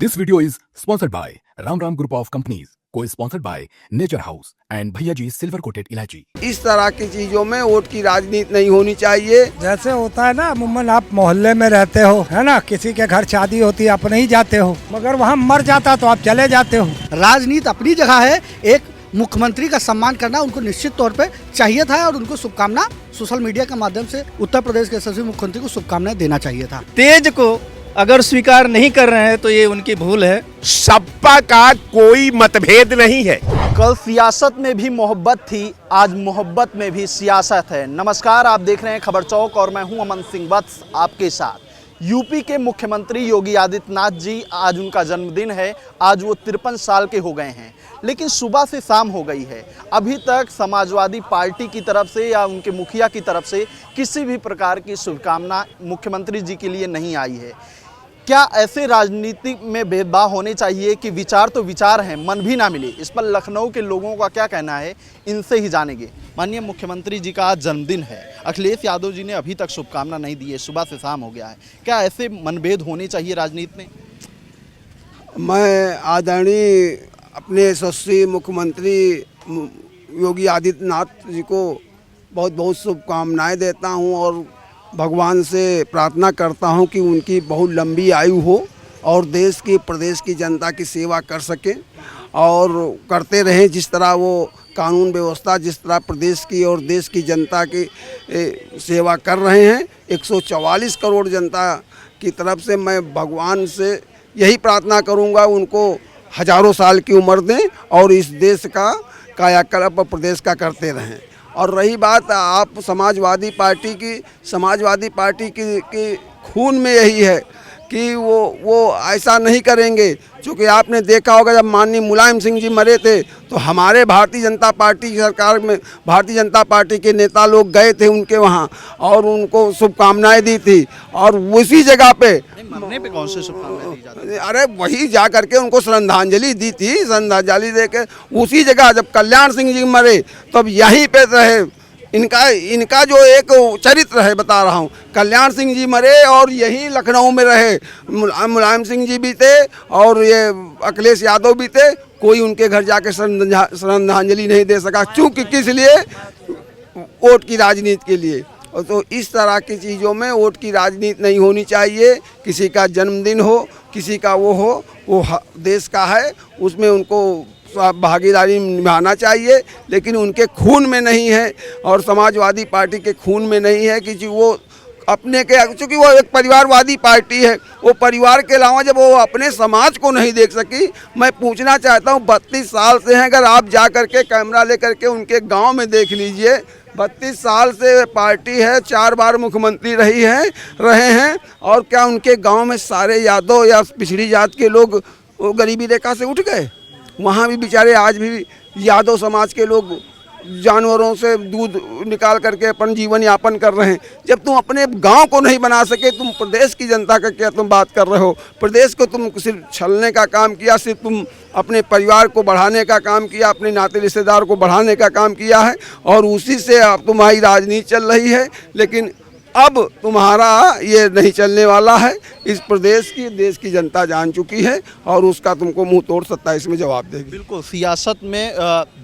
This video is sponsored by Ram Ram Group of Companies, co-sponsored by Nature House and Bhaiya Ji Silver Coated Ilaichi। इस तरह की चीजों में vote की राजनीति नहीं होनी चाहिए। जैसे होता है ना अमूमन आप मोहल्ले में रहते हो, है ना, किसी के घर शादी होती है आप नहीं जाते हो, मगर वहाँ मर जाता तो आप चले जाते हो। राजनीति अपनी जगह है, एक मुख्यमंत्री का सम्मान करना उनको निश्चित तौर पे चाहिए था और उनको शुभकामना सोशल मीडिया के माध्यम से उत्तर प्रदेश के सभी मुख्यमंत्री को शुभकामनाएं देना चाहिए था। तेज को अगर स्वीकार नहीं कर रहे हैं तो ये उनकी भूल है। सपा का कोई मतभेद नहीं है। कल सियासत में भी मोहब्बत थी, आज मोहब्बत में भी सियासत है। नमस्कार, आप देख रहे हैं खबर चौक और मैं हूं अमन सिंह वत्स आपके साथ। यूपी के मुख्यमंत्री योगी आदित्यनाथ जी, आज उनका जन्मदिन है। आज वो 53 साल के हो गए हैं, लेकिन सुबह से शाम हो गई है, अभी तक समाजवादी पार्टी की तरफ से या उनके मुखिया की तरफ से किसी भी प्रकार की शुभकामना मुख्यमंत्री जी के लिए नहीं आई है। क्या ऐसे राजनीति में भेदभाव होने चाहिए कि विचार तो विचार हैं, मन भी ना मिले? इस पर लखनऊ के लोगों का क्या कहना है, इनसे ही जानेंगे। माननीय मुख्यमंत्री जी का आज जन्मदिन है, अखिलेश यादव जी ने अभी तक शुभकामना नहीं दी है, सुबह से शाम हो गया है। क्या ऐसे मनभेद होने चाहिए राजनीति में? मैं आदरणीय अपने यशस्वी मुख्यमंत्री योगी आदित्यनाथ जी को बहुत बहुत शुभकामनाएं देता हूं और भगवान से प्रार्थना करता हूं कि उनकी बहुत लंबी आयु हो और देश की प्रदेश की जनता की सेवा कर सके और करते रहें। जिस तरह वो कानून व्यवस्था जिस तरह प्रदेश की और देश की जनता की सेवा कर रहे हैं, 144 करोड़ जनता की तरफ से मैं भगवान से यही प्रार्थना करूंगा उनको हजारों साल की उम्र दें और इस देश का कायाकल्प प्रदेश का करते रहें। और रही बात आप समाजवादी पार्टी की खून में यही है कि वो ऐसा नहीं करेंगे। क्योंकि आपने देखा होगा जब माननीय मुलायम सिंह जी मरे थे तो हमारे भारतीय जनता पार्टी की सरकार में भारतीय जनता पार्टी के नेता लोग गए थे उनके वहाँ और उनको शुभकामनाएं दी थी और उसी जगह पे मरने पे कौन से शुभकामनाएं दी जाती? अरे वही जा करके उनको श्रद्धांजलि दी थी। श्रद्धांजलि दे के उसी जगह जब कल्याण सिंह जी मरे तब यहीं पे रहे। इनका जो एक चरित्र है बता रहा हूँ, कल्याण सिंह जी मरे और यहीं लखनऊ में रहे। मुलायम सिंह जी भी थे और ये अखिलेश यादव भी थे, कोई उनके घर जाके श्रद्धांजलि नहीं दे सका। क्योंकि किस लिए? वोट की राजनीति के लिए। और तो इस तरह की चीज़ों में वोट की राजनीति नहीं होनी चाहिए। किसी का जन्मदिन हो, किसी का वो देश का है, उसमें उनको भागीदारी निभाना चाहिए, लेकिन उनके खून में नहीं है और समाजवादी पार्टी के खून में नहीं है कि वो अपने के, चूँकि वो एक परिवारवादी पार्टी है, वो परिवार के अलावा जब वो अपने समाज को नहीं देख सकी। मैं पूछना चाहता हूँ 32 साल से हैं, अगर आप जा कर के कैमरा ले करके उनके गांव में देख लीजिए, 32 साल से पार्टी है, 4 बार मुख्यमंत्री रहे हैं और क्या उनके गांव में सारे यादव या पिछड़ी जात के लोग गरीबी रेखा से उठ गए? वहाँ भी बेचारे आज भी यादव समाज के लोग जानवरों से दूध निकाल करके अपन जीवन यापन कर रहे हैं। जब तुम अपने गांव को नहीं बना सके, तुम प्रदेश की जनता का क्या तुम बात कर रहे हो? प्रदेश को तुम सिर्फ छलने का काम किया, सिर्फ तुम अपने परिवार को बढ़ाने का काम किया, अपने नाते रिश्तेदार को बढ़ाने का काम किया है और उसी से अब तुम्हारी राजनीति चल रही है। लेकिन अब तुम्हारा ये नहीं चलने वाला है। इस प्रदेश की देश की जनता जान चुकी है और उसका तुमको मुंह तोड़ 27 में जवाब देगी। बिल्कुल, सियासत में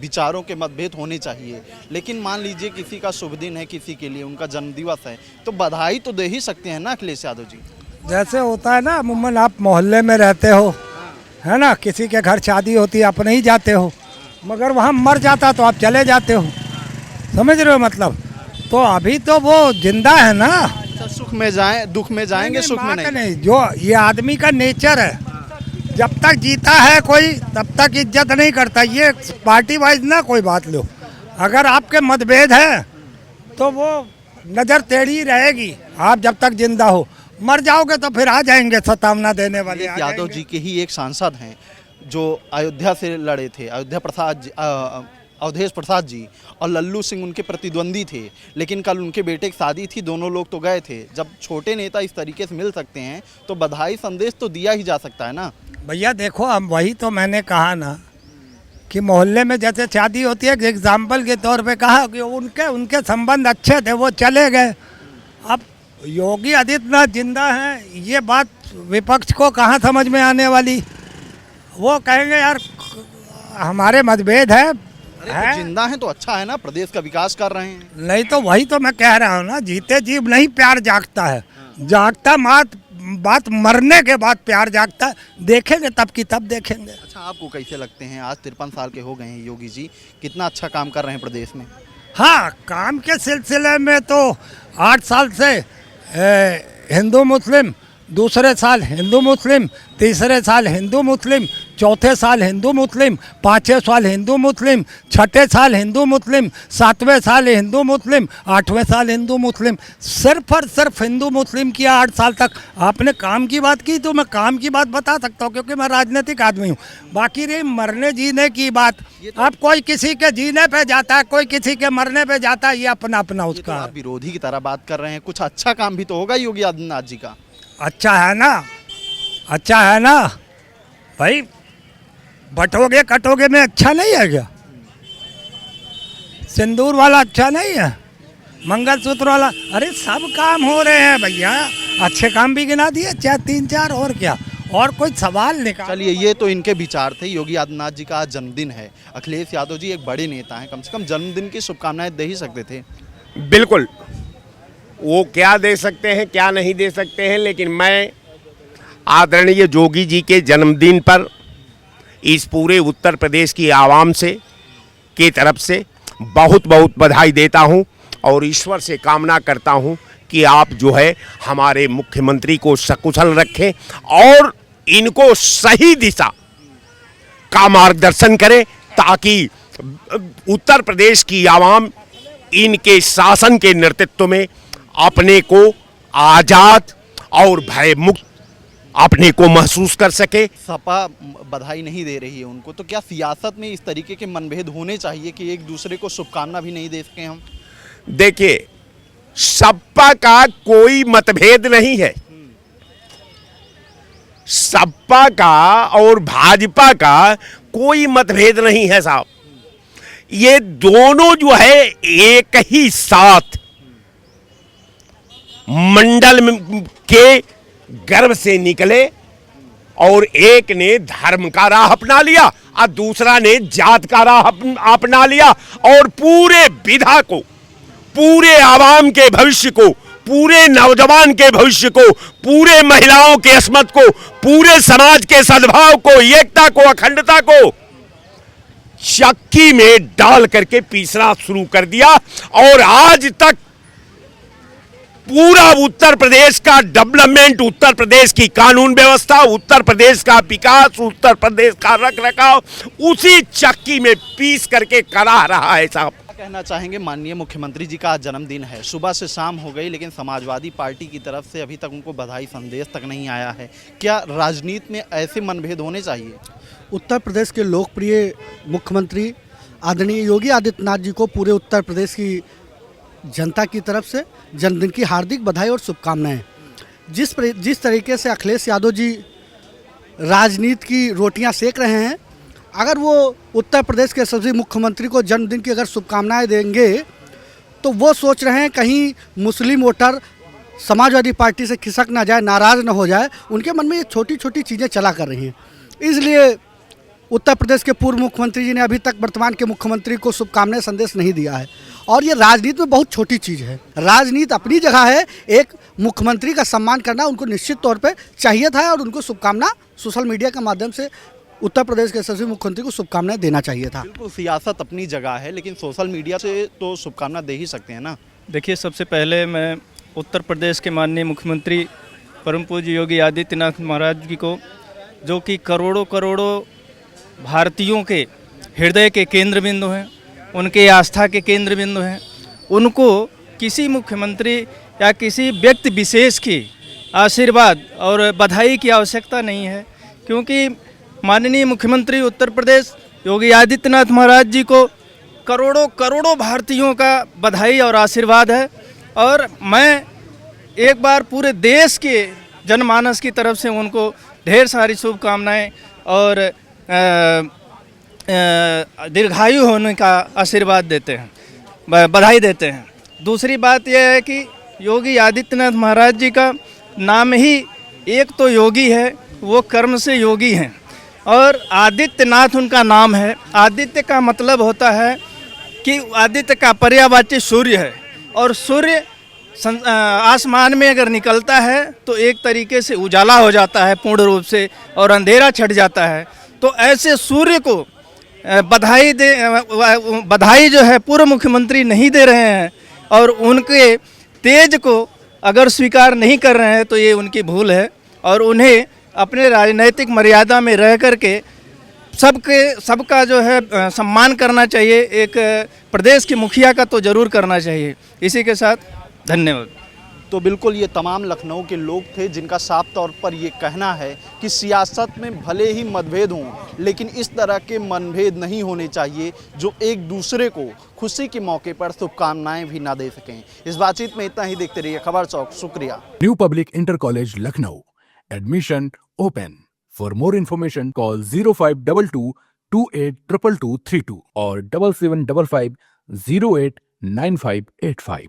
विचारों के मतभेद होने चाहिए, लेकिन मान लीजिए किसी का शुभ दिन है, किसी के लिए उनका जन्मदिवस है, तो बधाई तो दे ही सकते हैं ना अखिलेश यादव जी? जैसे होता है ना अमूमन आप मोहल्ले में रहते हो, है ना, किसी के घर शादी होती है आप नहीं जाते हो, मगर वहाँ मर जाता तो आप चले जाते हो। समझ रहे हो मतलब? तो अभी तो वो जिंदा है ना। सुख में जाएं, दुख में जाएंगे, सुख में नहीं। जो ये आदमी का नेचर है, जब तक जीता है कोई तब तक इज्जत नहीं करता। ये पार्टी वाइज ना कोई बात लो, अगर आपके मतभेद है तो वो नज़र टेढ़ी रहेगी। आप जब तक जिंदा हो, मर जाओगे तो फिर आ जाएंगे सतावना देने वाले। यादव जी के ही एक सांसद हैं जो अयोध्या से लड़े थे, अवधेश प्रसाद जी, और लल्लू सिंह उनके प्रतिद्वंदी थे, लेकिन कल उनके बेटे की शादी थी, दोनों लोग तो गए थे। जब छोटे नेता इस तरीके से मिल सकते हैं तो बधाई संदेश तो दिया ही जा सकता है ना भैया। देखो अब वही तो मैंने कहा ना कि मोहल्ले में जैसे शादी होती है, एग्जाम्पल के तौर पे कहा कि उनके संबंध अच्छे थे, वो चले गए। अब योगी आदित्यनाथ जिंदा हैं ये बात विपक्ष को कहाँ समझ में आने वाली। वो कहेंगे यार हमारे मतभेद है, तो जिंदा हैं तो अच्छा है ना, प्रदेश का विकास कर रहे हैं। नहीं तो वही तो मैं कह रहा हूँ ना, जीते जी नहीं प्यार जागता है, जागता बात मरने के बाद प्यार जागता है। देखेंगे तब की तब देखेंगे। अच्छा, आपको कैसे लगते हैं, आज 53 साल के हो गए हैं योगी जी, कितना अच्छा काम कर रहे हैं प्रदेश में? हाँ, काम के सिलसिले में तो 8 साल से हिंदू मुस्लिम, दूसरे साल हिंदू मुस्लिम, तीसरे साल हिंदू मुस्लिम, चौथे साल हिंदू मुस्लिम, पाँचवें साल हिंदू मुस्लिम, छठे साल हिंदू मुस्लिम, सातवें साल हिंदू मुस्लिम, आठवें साल हिंदू मुस्लिम, सिर्फ और सिर्फ हिंदू मुस्लिम किया 8 साल तक। आपने काम की बात की तो मैं काम की बात बता सकता हूँ क्योंकि मैं राजनीतिक आदमी हूँ। बाकी रही मरने जीने की बात, अब कोई किसी के जीने पे जाता है, कोई किसी के मरने पे जाता है, ये अपना अपना ये तो उसका आप विरोधी की तरह बात कर रहे हैं, कुछ अच्छा काम भी तो होगा योगी आदित्यनाथ जी का। अच्छा है ना, अच्छा है ना भाई, बटोगे कटोगे में अच्छा नहीं है क्या? सिंदूर वाला अच्छा नहीं है, मंगलसूत्र वाला, अरे सब काम हो रहे हैं भैया, अच्छे काम भी गिना दिए, चाहे 3-4 और क्या, और कोई सवाल निकाल। चलिए, ये तो इनके विचार थे। योगी आदित्यनाथ जी का आज जन्मदिन है। अखिलेश यादव जी एक बड़े नेता हैं, कम से कम जन्मदिन की शुभकामनाएं दे ही सकते थे। बिल्कुल, वो क्या दे सकते हैं क्या नहीं दे सकते हैं, लेकिन मैं आदरणीय योगी जी के जन्मदिन पर इस पूरे उत्तर प्रदेश की आवाम से की तरफ से बहुत बहुत बधाई देता हूं और ईश्वर से कामना करता हूं कि आप जो है हमारे मुख्यमंत्री को सकुशल रखें और इनको सही दिशा का मार्गदर्शन करें, ताकि उत्तर प्रदेश की आवाम इनके शासन के नेतृत्व में अपने को आज़ाद और भय मुक्त अपने को महसूस कर सके। सपा बधाई नहीं दे रही है उनको, तो क्या सियासत में इस तरीके के मनभेद होने चाहिए कि एक दूसरे को शुभकामना भी नहीं दे सके हम? देखिए, सपा का कोई मतभेद नहीं है, सपा का और भाजपा का कोई मतभेद नहीं है साहब। ये दोनों जो है एक ही साथ मंडल के गर्भ से निकले और एक ने धर्म का राह अपना लिया और दूसरा ने जात का राह अपना लिया और पूरे विधा को, पूरे आवाम के भविष्य को, पूरे नौजवान के भविष्य को, पूरे महिलाओं के अस्मत को, पूरे समाज के सद्भाव को, एकता को, अखंडता को चक्की में डाल करके पीसना शुरू कर दिया और आज तक पूरा उत्तर प्रदेश का डेवलपमेंट, उत्तर प्रदेश की कानून व्यवस्था, उत्तर प्रदेश का विकास, उत्तर प्रदेश का रखरखाव उसी चक्की में पीस करके करा रहा है साहब। क्या कहना चाहेंगे? माननीय मुख्यमंत्री जी का आज जन्मदिन है, सुबह से शाम हो गई, लेकिन समाजवादी पार्टी की तरफ से अभी तक उनको बधाई संदेश तक नहीं आया है। क्या राजनीति में ऐसे मनभेद होने चाहिए? उत्तर प्रदेश के लोकप्रिय मुख्यमंत्री आदरणीय योगी आदित्यनाथ जी को पूरे उत्तर प्रदेश की जनता की तरफ से जन्मदिन की हार्दिक बधाई और शुभकामनाएं। जिस तरीके से अखिलेश यादव जी राजनीति की रोटियां सेक रहे हैं, अगर वो उत्तर प्रदेश के सभी मुख्यमंत्री को जन्मदिन की अगर शुभकामनाएं देंगे तो वो सोच रहे हैं कहीं मुस्लिम वोटर समाजवादी पार्टी से खिसक ना जाए, नाराज़ ना हो जाए। उनके मन में ये छोटी छोटी चीज़ें चला कर रही हैं। इसलिए उत्तर प्रदेश के पूर्व मुख्यमंत्री जी ने अभी तक वर्तमान के मुख्यमंत्री को शुभकामनाएं संदेश नहीं दिया है। और ये राजनीति में बहुत छोटी चीज़ है। राजनीति अपनी जगह है, एक मुख्यमंत्री का सम्मान करना उनको निश्चित तौर पे चाहिए था और उनको शुभकामना सोशल मीडिया के माध्यम से उत्तर प्रदेश के सभी मुख्यमंत्री को शुभकामनाएं देना चाहिए था। बिल्कुल, सियासत अपनी जगह है, लेकिन सोशल मीडिया से तो शुभकामना दे ही सकते हैं ना। देखिए, सबसे पहले मैं उत्तर प्रदेश के माननीय मुख्यमंत्री परम पूज्य योगी आदित्यनाथ महाराज जी को, जो कि करोड़ों करोड़ों भारतीयों के हृदय के केंद्र बिंदु हैं, उनके आस्था के केंद्र बिंदु हैं, उनको किसी मुख्यमंत्री या किसी व्यक्ति विशेष की आशीर्वाद और बधाई की आवश्यकता नहीं है, क्योंकि माननीय मुख्यमंत्री उत्तर प्रदेश योगी आदित्यनाथ महाराज जी को करोड़ों करोड़ों भारतीयों का बधाई और आशीर्वाद है। और मैं एक बार पूरे देश के जनमानस की तरफ से उनको ढेर सारी शुभकामनाएं और दीर्घायु होने का आशीर्वाद देते हैं, बधाई देते हैं। दूसरी बात यह है कि योगी आदित्यनाथ महाराज जी का नाम ही एक तो योगी है, वो कर्म से योगी हैं, और आदित्यनाथ उनका नाम है। आदित्य का मतलब होता है कि आदित्य का पर्यायवाची सूर्य है, और सूर्य आसमान में अगर निकलता है तो एक तरीके से उजाला हो जाता है पूर्ण रूप से, और अंधेरा छट जाता है। तो ऐसे सूर्य को बधाई जो है पूर्व मुख्यमंत्री नहीं दे रहे हैं, और उनके तेज को अगर स्वीकार नहीं कर रहे हैं तो ये उनकी भूल है, और उन्हें अपने राजनीतिक मर्यादा में रह करके सबका जो है सम्मान करना चाहिए। एक प्रदेश के मुखिया का तो जरूर करना चाहिए। इसी के साथ धन्यवाद। तो बिल्कुल ये तमाम लखनऊ के लोग थे जिनका साफ तौर पर ये कहना है कि सियासत में भले ही मतभेद हों, लेकिन इस तरह के मनभेद नहीं होने चाहिए जो एक दूसरे को खुशी के मौके पर शुभकामनाएं भी ना दे सकें। इस बातचीत में इतना ही। देखते रहिए खबर चौक। शुक्रिया। New public inter college Lucknow, admission open. For more information, call 0522 282232 or 7755 089585.